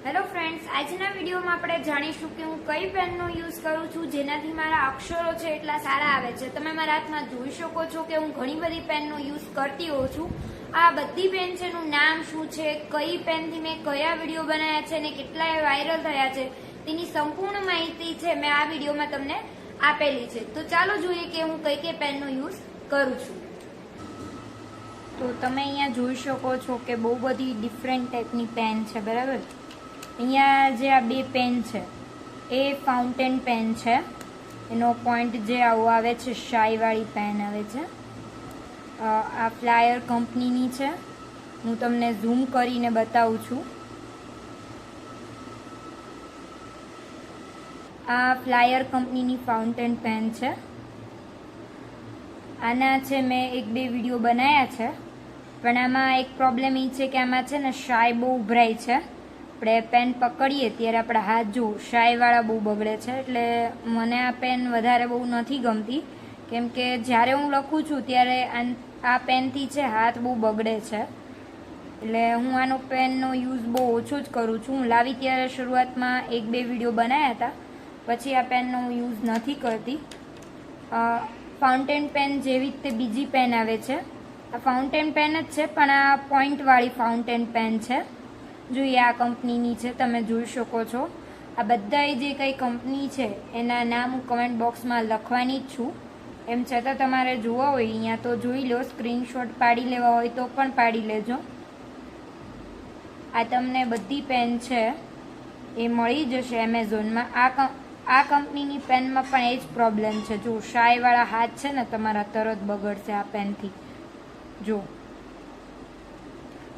Hello friends, આજના વિડીયોમાં આપણે જાણીશું કે હું કઈ પેનનો યુઝ કરું છું જેનાથી મારા અક્ષરો છે એટલા સારા આવે છે. તમે મારા હાથમાં જોઈ શકો છો કે હું ઘણી બધી પેનનો યુઝ કરતી હોઉં છું. આ બધી પેન છે એનું નામ શું છે, કઈ પેનથી મેં કયા વિડીયો બનાવ્યા છે અને કેટલા વાયરલ થયા છે તેની સંપૂર્ણ માહિતી છે મેં આ વિડીયોમાં તમને આપેલી છે. તો ચાલો જોઈએ કે હું કઈ કઈ પેનનો યુઝ કરું છું. તો તમે અહીંયા જોઈ શકો છો કે બહુ બધી ડિફરન્ટ ટાઈપની પેન છે, બરાબર. અહીંયા જે આ બે પેન છે એ ફાઉન્ટેન પેન છે. એનો પોઈન્ટ જે આવો આવે છે, શાઈવાળી પેન આવે છે. આ ફ્લાયર કંપનીની છે. હું તમને ઝૂમ કરીને બતાવું છું. આ ફ્લાયર કંપનીની ફાઉન્ટેન પેન છે. આના છે મેં એક બે વિડીયો બનાવ્યા છે, પણ આમાં એક પ્રોબ્લેમ એ છે કે આમાં છે ને શાઈ બહુ ઉભરાય છે. આપણે પેન પકડીએ ત્યારે આપણા હાથ જો શાઈવાળા બહુ બગડે છે. એટલે મને આ પેન વધારે બહુ નથી ગમતી, કેમ કે જ્યારે હું લખું છું ત્યારે આ પેનથી છે હાથ બહુ બગડે છે. એટલે હું આનો પેનનો યુઝ બહુ ઓછો જ કરું છું. હું લાવી ત્યારે શરૂઆતમાં એક બે વિડીયો બનાવ્યા હતા, પછી આ પેનનો હું યુઝ નથી કરતી. ફાઉન્ટેન પેન જેવી રીતે બીજી પેન આવે છે, આ ફાઉન્ટેન પેન જ છે પણ આ પોઈન્ટવાળી ફાઉન્ટેન પેન છે. જોઈએ આ કંપનીની છે, તમે જોઈ શકો છો. આ બધા જે કઈ કંપની છે એના નામ હું કમેન્ટ બોક્સમાં લખવાની જ છું. એમ છતાં તમારે જોવા હોય અહીંયા તો જોઈ લો, સ્ક્રીનશોટ પાડી લેવા હોય તો પણ પાડી લેજો. આ તમને બધી પેન છે એ મળી જશે એમેઝોનમાં. આ કંપનીની પેનમાં પણ એ જ પ્રોબ્લેમ છે. જો શાઈવાળા હાથ છે ને તમારા તરત બગડશે આ પેનથી. જો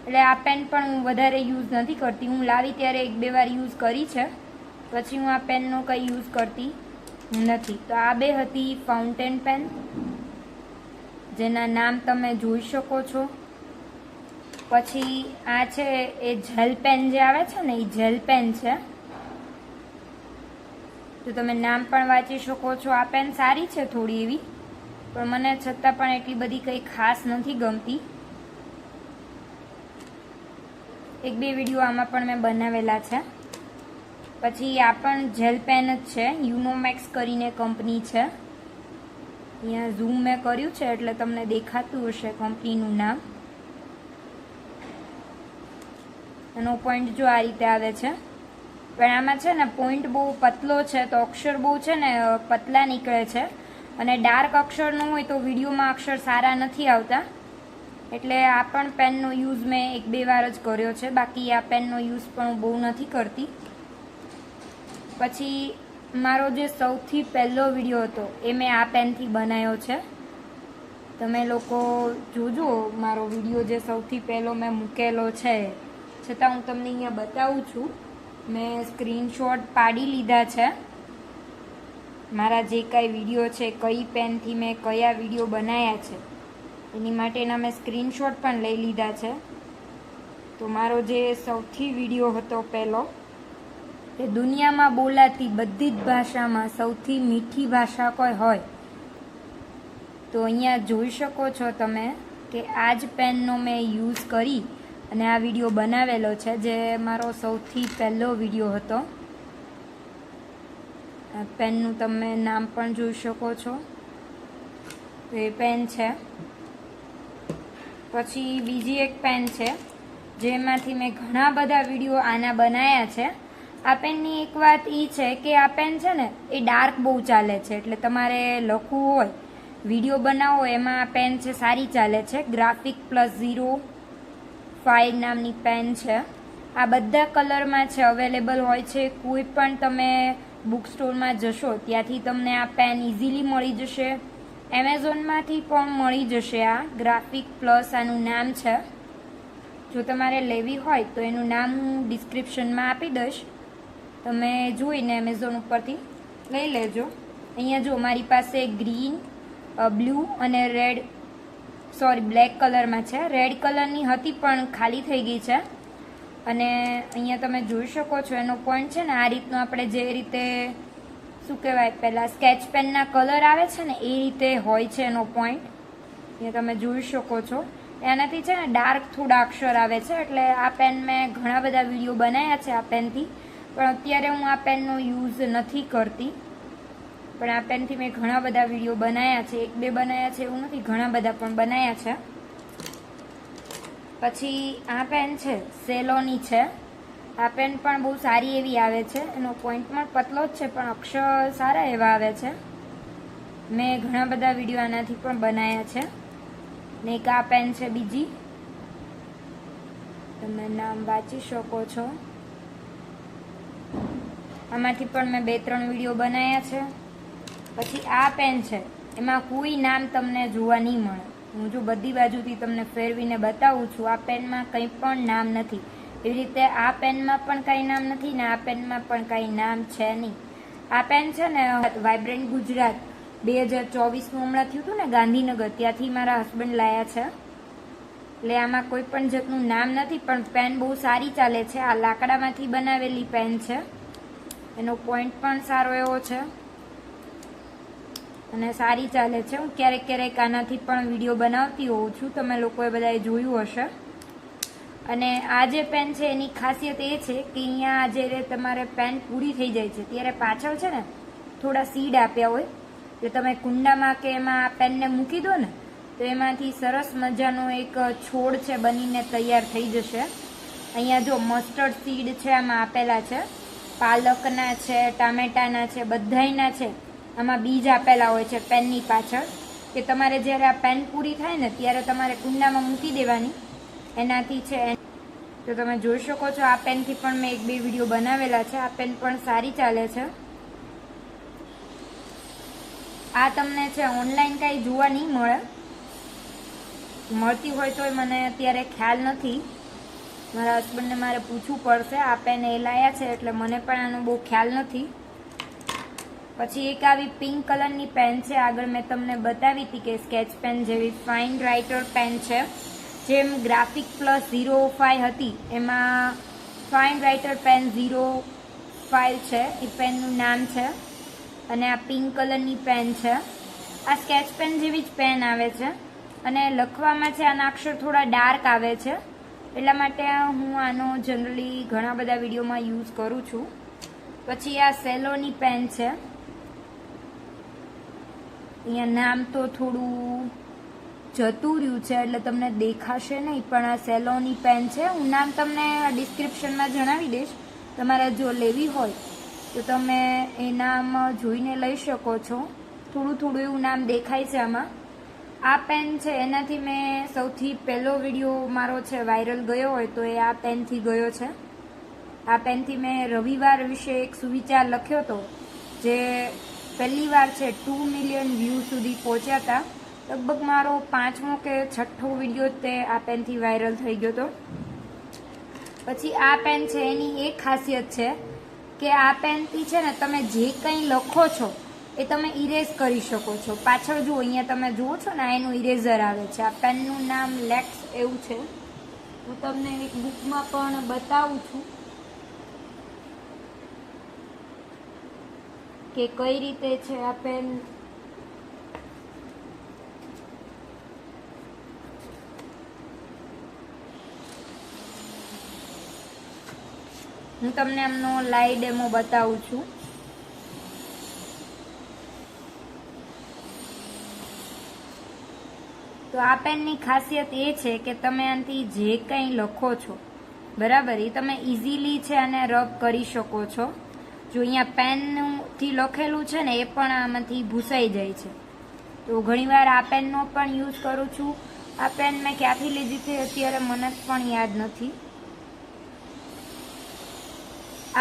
એટલે આ પેન પણ હું વધારે યુઝ નથી કરતી. હું લાવી ત્યારે એક બે વાર યુઝ કરી છે, પછી હું આ પેનનો કંઈ યુઝ કરતી નથી. તો આ બે હતી ફાઉન્ટેન પેન, જેના નામ તમે જોઈ શકો છો. પછી આ છે એ જેલ પેન જે આવે છે ને, એ જેલ પેન છે. તો તમે નામ પણ વાંચી શકો છો. આ પેન સારી છે થોડી એવી, પણ મને છતાં પણ એટલી બધી કંઈ ખાસ નથી ગમતી. એક બે વિડીયો આમાં પણ મેં બનાવેલા છે. પછી આ પણ જેલ પેન જ છે, યુનોમેક્સ કરીને કંપની છે. અહીંયા ઝૂમ મેં કર્યું છે એટલે તમને દેખાતું હશે કંપનીનું નામ. એનો પોઈન્ટ જો આ રીતે આવે છે, પણ આમાં છે ને પોઈન્ટ બહુ પતલો છે તો અક્ષર બહુ છે ને પતલા નીકળે છે, અને ડાર્ક અક્ષર ન હોય તો વિડીયોમાં અક્ષર સારા નથી આવતા. એટલે આ પણ પેનનો યુઝ મેં એક બે વાર જ કર્યો છે, બાકી આ પેનનો યુઝ પણ હું બહુ નથી કરતી. પછી મારો જે સૌથી પહેલો વિડીયો હતો એ મેં આ પેનથી બનાવ્યો છે. તમે લોકો જોજો મારો વિડીયો જે સૌથી પહેલો મેં મૂકેલો છે, છતાં હું તમને અહીંયા બતાવું છું. મેં સ્ક્રીનશોટ પાડી લીધા છે મારા જે કાંઈ વિડીયો છે, કઈ પેનથી મેં કયા વિડીયો બનાવ્યા છે એની માટેના મેં સ્ક્રીનશોટ પણ લઈ લીધા છે. તો મારો જે સૌથી વિડીયો હતો પહેલો, એ દુનિયામાં બોલાતી બધી જ ભાષામાં સૌથી મીઠી ભાષા કોઈ હોય તો અહીંયા જોઈ શકો છો તમે કે આ જ પેનનો મેં યુઝ કરી અને આ વિડીયો બનાવેલો છે, જે મારો સૌથી પહેલો વિડીયો હતો. આ પેનનું તમે નામ પણ જોઈ શકો છો. તો એ પેન છે. પછી બીજી એક પેન છે જેમાંથી મેં ઘણા બધા વિડીયો આના બનાવ્યા છે. આ પેનની એક વાત એ છે કે આ પેન છે ને એ ડાર્ક બહુ ચાલે છે, એટલે તમારે લખવું હોય, વિડીયો બનાવવો એમાં આ પેન છે સારી ચાલે છે. ગ્રાફિક +05 નામની પેન છે. આ બધા કલરમાં છે, અવેલેબલ હોય છે. કોઈ પણ તમે બુક સ્ટોરમાં જશો ત્યાંથી તમને આ પેન ઇઝીલી મળી જશે. એમેઝોનમાંથી પણ મળી જશે. આ ગ્રાફિક પ્લસ આનું નામ છે. જો તમારે લેવી હોય તો એનું નામ હું ડિસ્ક્રિપ્શનમાં આપી દઈશ, તમે જોઈને એમેઝોન ઉપરથી લઈ લેજો. અહીંયા જો મારી પાસે ગ્રીન, બ્લુ અને બ્લેક કલરમાં છે. રેડ કલરની હતી પણ ખાલી થઈ ગઈ છે. અને અહીંયા તમે જોઈ શકો છો એનો પોઈન્ટ છે ને આ રીતનો, આપણે જે રીતે શું કહેવાય પહેલાં સ્કેચ પેનના કલર આવે છે ને એ રીતે હોય છે એનો પોઈન્ટ. અહીંયા તમે જોઈ શકો છો. એનાથી છે ને ડાર્ક થોડા અક્ષર આવે છે. એટલે આ પેન મેં ઘણા બધા વિડીયો બનાવ્યા છે આ પેનથી, પણ અત્યારે હું આ પેનનો યુઝ નથી કરતી. પણ આ પેનથી મેં ઘણા બધા વિડીયો બનાવ્યા છે, 1-2 બનાવ્યા છે એવું નથી, ઘણા બધા પણ બનાવ્યા છે. પછી આ પેન છે સેલોની છે. આ પેન પણ બહુ સારી એવી આવે છે. એનો પોઈન્ટ પણ પતલો જ છે પણ અક્ષર સારા એવા આવે છે. મેં ઘણા બધા વિડીયો આનાથી પણ બનાવ્યા છે. ને એક આ પેન છે બીજી, તમે નામ વાંચી શકો છો. આમાંથી પણ મેં 2-3 વિડીયો બનાવ્યા છે. પછી આ પેન છે, એમાં કોઈ નામ તમને જોવા નહીં મળે. હું જો બધી બાજુથી તમને ફેરવીને બતાવું છું, આ પેનમાં કંઈ પણ નામ નથી. એવી રીતે આ પેનમાં પણ કાંઈ નામ નથી ને આ પેનમાં પણ કાંઈ નામ છે નહીં. આ પેન છે ને વાઇબ્રન્ટ ગુજરાત 2024નું હમણાં થયું હતું ને ગાંધીનગર, ત્યાંથી મારા હસબન્ડ લાયા છે. એટલે આમાં કોઈ પણ જાતનું નામ નથી, પણ પેન બહુ સારી ચાલે છે. આ લાકડામાંથી બનાવેલી પેન છે, એનો પોઈન્ટ પણ સારો એવો છે અને સારી ચાલે છે. હું ક્યારેક ક્યારેક આનાથી પણ વિડીયો બનાવતી હોઉં છું, તમે લોકોએ બધાએ જોયું હશે. અને આ જે પેન છે એની ખાસિયત એ છે કે અહીંયા જ્યારે તમારે પેન પૂરી થઈ જાય છે ત્યારે પાછળ છે ને થોડા સીડ આપ્યા હોય, એટલે તમે કુંડામાં કે એમાં આ પેનને મૂકી દો ને તો એમાંથી સરસ મજાનો એક છોડ છે બનીને તૈયાર થઈ જશે. અહીંયા જો મસ્ટર્ડ સીડ છે આમાં આપેલા છે, પાલકના છે, ટામેટાના છે, બધાયના છે. આમાં બીજ આપેલા હોય છે પેનની પાછળ, કે તમારે જ્યારે આ પેન પૂરી થાય ને ત્યારે તમારે કુંડામાં મૂકી દેવાની. એનાથી છે તો તમે જોઈ શકો છો આ પેનથી પણ મેં 1-2 વિડીયો બનાવેલા છે. આ પેન પણ સારી ચાલે છે. આ તમને છે ઓનલાઈન કાંઈ જોવા નહીં મળે, મળતી હોય તોય મને અત્યારે ખ્યાલ નથી. મારા હસબન્ડને મારે પૂછવું પડશે. આ પેન એ લાયા છે એટલે મને પણ આનો બહુ ખ્યાલ નથી. પછી એક આવી પિંક કલરની પેન છે, આગળ મેં તમને બતાવી હતી કે સ્કેચ પેન જેવી ફાઇન રાઇટર પેન છે. જેમ ગ્રાફિક પ્લસ 05 હતી એમાં ફાઇન રાઇટર પેન 05 છે, એ પેનનું નામ છે. અને આ પિંક કલરની પેન છે. આ સ્કેચ પેન જેવી જ પેન આવે છે અને લખવામાં છે આના અક્ષર થોડા ડાર્ક આવે છે, એટલા માટે હું આનો જનરલી ઘણા બધા વિડીયોમાં યુઝ કરું છું. પછી આ સેલોની પેન છે. અહીંયા નામ તો થોડું જતું રહ્યું છે એટલે તમને દેખાશે નહીં, પણ આ સેલોની પેન છે. હું નામ તમને ડિસ્ક્રિપ્શનમાં જણાવી દઈશ. તમારે જો લેવી હોય તો તમે એ નામ જોઈને લઈ શકો છો. થોડું થોડું એવું નામ દેખાય છે આમાં. આ પેન છે એનાથી મેં સૌથી પહેલો વિડીયો મારો છે વાયરલ ગયો હોય તો એ આ પેનથી ગયો છે. આ પેનથી મેં રવિવાર વિશે એક સુવિચાર લખ્યો હતો, જે પહેલી વાર છે 2 મિલિયન વ્યૂ સુધી પહોંચ્યા હતા. લગભગ મારો 5મો કે 6થો વિડીયો તે આ પેનથી વાયરલ થઈ ગયો હતો. પછી આ પેન છે એની એક ખાસિયત છે કે આ પેનથી છે ને તમે જે કંઈ લખો છો એ તમે ઇરેઝ કરી શકો છો. પાછળ જુઓ, અહીંયા તમે જુઓ છો ને એનું ઇરેઝર આવે છે. આ પેનનું નામ લેક્સ એવું છે. હું તમને એક બુકમાં પણ બતાવું છું કે કઈ રીતે છે આ પેન. હું તમને આમનો લાઈવ ડેમો બતાવું છું. તો આ પેનની ખાસિયત એ છે કે તમે આનાથી જે કંઈ લખો છો બરાબર, એ તમે ઇઝીલી છે અને રબ કરી શકો છો. જો અહીંયા પેનથી લખેલું છે ને એ પણ આમાંથી ભૂસાઈ જાય છે. તો ઘણીવાર આ પેનનો પણ યુઝ કરું છું. આ પેન મેં ક્યાંથી લીધી હતી અત્યારે મને પણ યાદ નથી.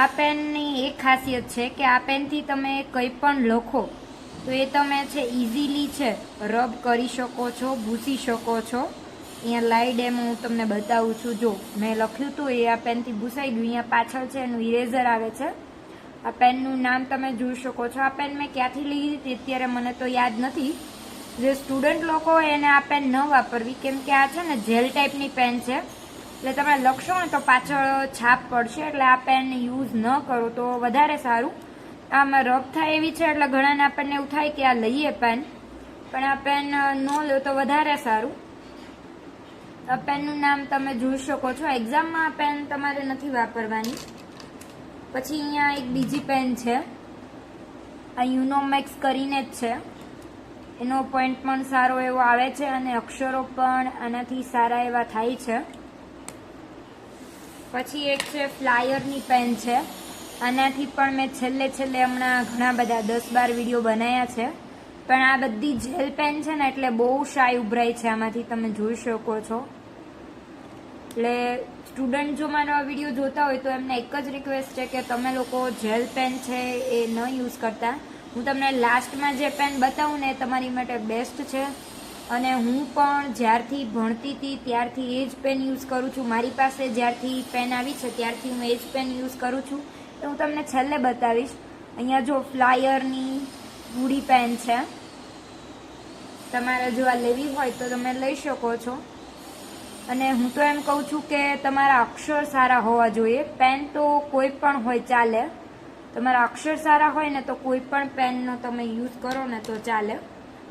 આ પેનની એક ખાસિયત છે કે આ પેનથી તમે કંઈ પણ લખો તો એ તમે છે ઇઝીલી છે રબ કરી શકો છો, ભૂસી શકો છો. અહીંયા લાઈવ ડેમો હું તમને બતાવું છું. જો મેં લખ્યું હતું એ આ પેનથી ભૂસાઈ ગયું. અહીંયા પાછળ છે એનું ઇરેઝર આવે છે. આ પેનનું નામ તમે જોઈ શકો છો. આ પેન મેં ક્યાંથી લીધી હતી અત્યારે મને તો યાદ નથી. જે સ્ટુડન્ટ લોકો હોય એને આ પેન ન વાપરવી, કેમ કે આ છે ને જેલ ટાઈપની પેન છે, એટલે તમે લખશો ને તો પાછળ છાપ પડશે. એટલે આ પેન યુઝ ન કરો તો વધારે સારું. આમાં રબ થાય એવી છે એટલે ઘણાને આપણને એવું થાય કે આ લઈએ પેન, પણ આ પેન ન લો તો વધારે સારું. આ પેનનું નામ તમે જોઈ શકો છો. એક્ઝામમાં આ પેન તમારે નથી વાપરવાની. પછી અહીંયા એક બીજી પેન છે, આ યુનોમેક્સ કરીને જ છે. એનો પોઈન્ટ પણ સારો એવો આવે છે અને અક્ષરો પણ આનાથી સારા એવા થાય છે. પછી એક છે ફ્લાયરની પેન છે. આનાથી પણ મેં છેલ્લે હમણાં ઘણા બધા 10-12 વિડીયો બનાવ્યા છે. પણ આ બધી જેલ પેન છે ને એટલે બહુ શાઈ ઉભરાય છે આમાંથી, તમે જોઈ શકો છો. એટલે સ્ટુડન્ટ જો મારો આ વિડીયો જોતા હોય તો એમને એક જ રિક્વેસ્ટ છે કે તમે લોકો જેલ પેન છે એ ન યુઝ કરતા. હું તમને લાસ્ટમાં જે પેન બતાવું ને એ તમારી માટે બેસ્ટ છે. અને હું પણ જ્યારથી ભણતી હતી ત્યારથી એ જ પેન યુઝ કરું છું. મારી પાસે જ્યારથી પેન આવી છે ત્યારથી હું એ જ પેન યુઝ કરું છું. તો હું તમને છેલ્લે બતાવીશ. અહીંયા જો ફ્લાયરની રૂડી પેન છે. તમારે જો આ લેવી હોય તો તમે લઈ શકો છો. અને હું તો એમ કહું છું કે તમારા અક્ષર સારા હોવા જોઈએ. પેન તો કોઈ પણ હોય ચાલે. તમારા અક્ષર સારા હોય ને તો કોઈ પણ પેનનો તમે યુઝ કરો ને તો ચાલે.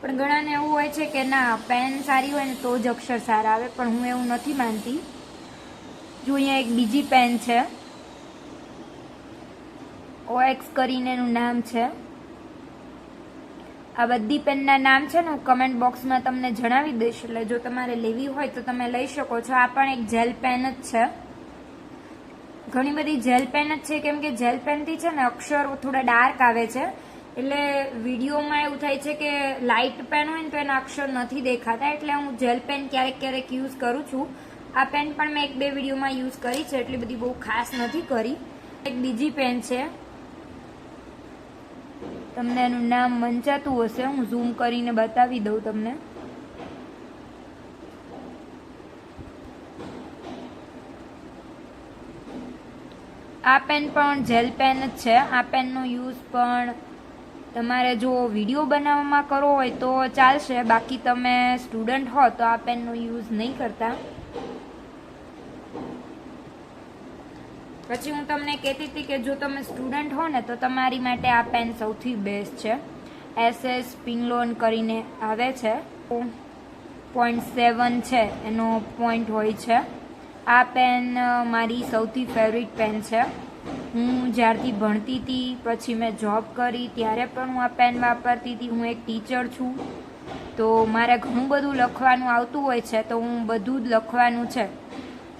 પણ ઘણાને એવું હોય છે કે ના, પેન સારી હોય ને તો જ અક્ષર સારા આવે, પણ હું એવું નથી માનતી. જો અહીંયા એક બીજી પેન છે, OX કરીને એનું નામ છે. આ બધી પેનના નામ છે ને હું કમેન્ટ બોક્સમાં તમને જણાવી દઈશ. એટલે જો તમારે લેવી હોય તો તમે લઈ શકો છો. આ પણ એક જેલ પેન જ છે. ઘણી બધી જેલ પેન જ છે, કેમ કે જેલ પેનથી છે ને અક્ષર થોડા ડાર્ક આવે છે. એટલે વિડીયોમાં એવું થાય છે કે લાઇટ પેન હોય ને તો એના અક્ષર નથી દેખાતા. એટલે હું જેલ પેન ક્યારેક યુઝ કરું છું. આ પેન પણ મેં 1-2 વિડીયોમાં યુઝ કરી છે, એટલી બધી બહુ ખાસ નથી કરી. એક બીજી પેન છે, તમને એનું નામ વંચાતું હશે, હું ઝૂમ કરીને બતાવી દઉં તમને. આ પેન પણ જેલ પેન જ છે. આ પેનનો યુઝ પણ તમારે જો વિડીયો બનાવવામાં કરવો હોય તો ચાલશે, બાકી તમે સ્ટુડન્ટ હો તો આ પેનનો યુઝ નહીં કરતા. પછી હું તમને કહેતી હતી કે જો તમે સ્ટુડન્ટ હો ને તો તમારી માટે આ પેન સૌથી બેસ્ટ છે. SS પિંગલોન કરીને આવે છે. 0.7 છે એનો પોઈન્ટ હોય છે. આ પેન મારી સૌથી ફેવરિટ પેન છે. હું જ્યારથી ભણતી હતી પછી મેં જોબ કરી ત્યારે પણ હું આ પેન વાપરતી હતી. હું એક ટીચર છું તો મારે ઘણું બધું લખવાનું આવતું હોય છે, તો હું બધું જ લખવાનું છે.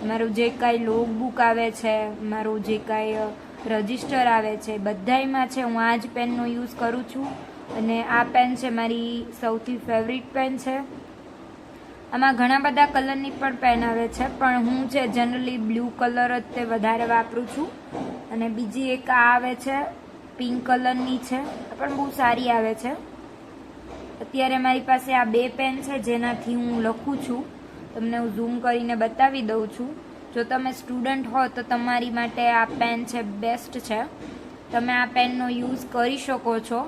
મારું જે કાંઈ લોગબુક આવે છે, મારું જે કાંઈ રજિસ્ટર આવે છે, બધાયમાં છે હું આ જ પેનનો યુઝ કરું છું. અને આ પેન છે મારી સૌથી ફેવરિટ પેન છે. આમાં ઘણા બધા કલરની પણ પેન આવે છે, પણ હું છે જનરલી બ્લુ કલર જ તે વધારે વાપરું છું. અને બીજી એક આ આવે છે પિંક કલરની છે, પણ બહુ સારી આવે છે. અત્યારે મારી પાસે આ 2 પેન છે જેનાથી હું લખું છું. તમને હું ઝૂમ કરીને બતાવી દઉં છું. જો તમે સ્ટુડન્ટ હો તો તમારી માટે આ પેન છે બેસ્ટ છે. તમે આ પેનનો યુઝ કરી શકો છો.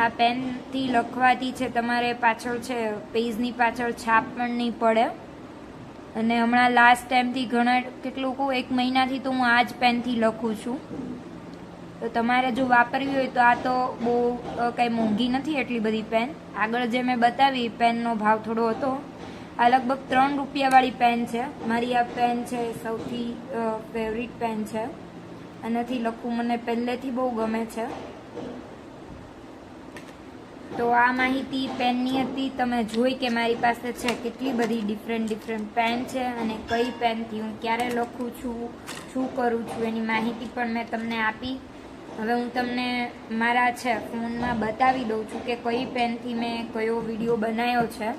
આ પેનથી લખવાથી છે તમારે પાછળ છે પેજની પાછળ છાપ પણ નહીં પડે. અને હમણાં લાસ્ટ ટાઈમથી કેટલું કહું, 1 મહિનાથી તો હું આ જ પેનથી લખું છું. તો તમારે જો વાપરવી હોય તો આ તો બહુ કંઈ મોંઘી નથી એટલી બધી પેન. આગળ જે મેં બતાવી પેનનો ભાવ થોડો હતો. આ લગભગ 3 રૂપિયાવાળી પેન છે. મારી આ પેન છે સૌથી ફેવરિટ પેન છે. આનાથી લખવું મને પહેલેથી બહુ ગમે છે. તો આ માહિતી પેનની હતી. તમે જોઈ કે મારી પાસે છે કેટલી બધી ડિફરન્ટ પેન છે અને કઈ પેનથી હું ક્યારે લખું છું, શું કરું છું, એની માહિતી પણ મેં તમને આપી. હવે હું તમને મારા છે ફોનમાં બતાવી દઉં છું કે કઈ પેનથી મેં કયો વિડીયો બનાવ્યો છે.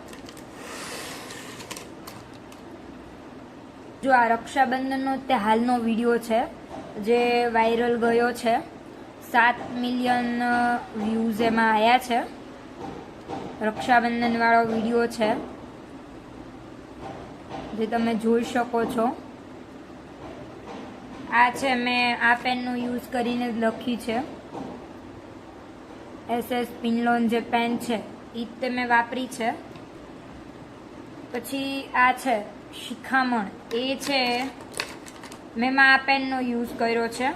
જો આ રક્ષાબંધનનો તે હાલનો વિડીયો છે જે વાયરલ ગયો છે. 7 મિલિયન વ્યૂઝ એમાં આવ્યા છે. રક્ષાબંધન વાળો વિડીયો છે જે તમે જોઈ શકો છો. આ છે મેં આ પેનનો યુઝ કરીને જ લખી છે. SS પિનલોન જે પેન છે એ જ મેં વાપરી છે. પછી આ છે શિખામણ, એ છે મેં આ પેનનો યુઝ કર્યો છે.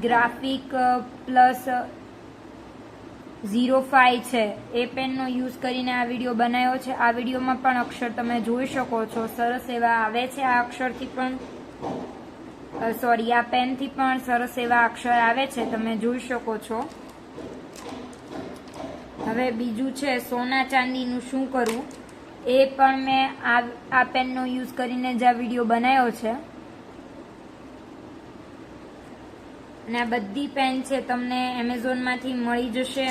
ગ્રાફિક પ્લસ 05 છે એ પેનનો યુઝ કરીને આ વિડીયો બનાવ્યો છે. આ વિડીયોમાં પણ અક્ષર તમે જોઈ શકો છો, સરસ એવા આવે છે. આ અક્ષરથી પણ આ પેનથી પણ સરસ એવા અક્ષર આવે છે, તમે જોઈ શકો છો. હવે બીજું છે સોના ચાંદીનું શું કરવું, એ પણ મેં આ પેનનો યુઝ કરીને જ આ વિડીયો બનાવ્યો છે. અને આ બધી પેન છે તમને એમેઝોનમાંથી મળી જશે.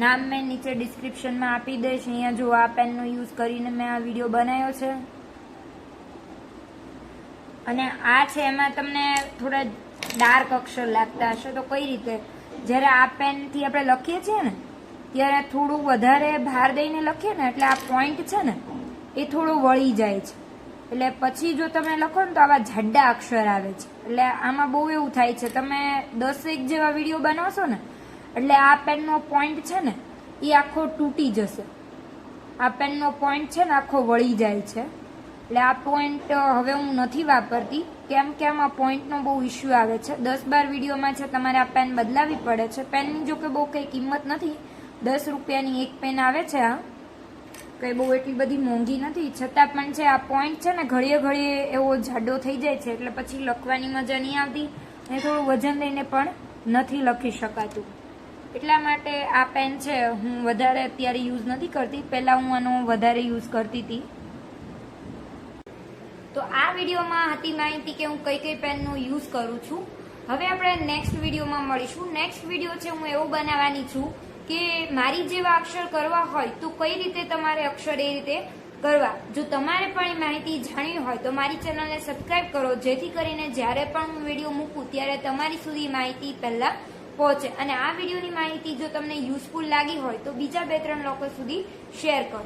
નામ મેં નીચે ડિસ્ક્રિપ્શનમાં આપી દઈશ. અહીંયા જો આ પેનનો યુઝ કરીને મેં આ વિડીયો બનાવ્યો છે. અને આ છે એમાં તમને થોડા ડાર્ક અક્ષર લાગતા હશે, તો કઈ રીતે, જ્યારે આ પેનથી આપણે લખીએ છીએ ને ત્યારે થોડું વધારે ભાર દઈને લખીએ ને એટલે આ પોઈન્ટ છે ને એ થોડો વળી જાય છે. એટલે પછી જો તમે લખો ને તો આવા જાડા અક્ષર આવે છે. એટલે આમાં બહુ એવું થાય છે, તમે 10 જેવા વિડીયો બનાવશો ને એટલે આ પેનનો પોઈન્ટ છે ને એ આખો તૂટી જશે. આ પેનનો પોઈન્ટ છે ને આખો વળી જાય છે. એટલે આ પોઈન્ટ હવે હું નથી વાપરતી, કેમ કે આમાં પોઈન્ટનો બહુ ઇસ્યુ આવે છે. 10-12 વિડીયોમાં છે તમારે આ પેન બદલાવી પડે છે. પેનની જો કે બહુ કંઈ કિંમત નથી, 10 રૂપિયાની એક પેન આવે છે. આ કંઈ બહુ એટલી બધી મોંઘી નથી, છતાં પણ છે આ પોઈન્ટ છે ને ઘડીએ ઘડીએ એવો જાડો થઈ જાય છે, એટલે પછી લખવાની મજા નહીં આવતી અને થોડું વજન લઈને પણ નથી લખી શકાતું. એટલા માટે આ પેન છે હું વધારે અત્યારે યુઝ નથી કરતી, પહેલાં હું આનો વધારે યુઝ કરતી હતી. તો આ વિડીયોમાં હતી માહિતી કે હું કઈ કઈ પેનનો યુઝ કરું છું. હવે આપણે નેક્સ્ટ વિડીયોમાં મળીશું. નેક્સ્ટ વિડીયો છે હું એવું બનાવવાની છું કે મારી જેવા અક્ષર કરવા હોય તો કઈ રીતે તમારે અક્ષર એ રીતે કરવા. જો તમારે પણ એ માહિતી જાણવી હોય તો મારી ચેનલને સબસ્ક્રાઇબ કરો, જેથી કરીને જ્યારે પણ હું વિડીયો મૂકું ત્યારે તમારી સુધી માહિતી પહેલા પહોંચે. અને આ વિડીયોની માહિતી જો તમને યુઝફુલ લાગી હોય તો બીજા 2-3 લોકો સુધી શેર કરો.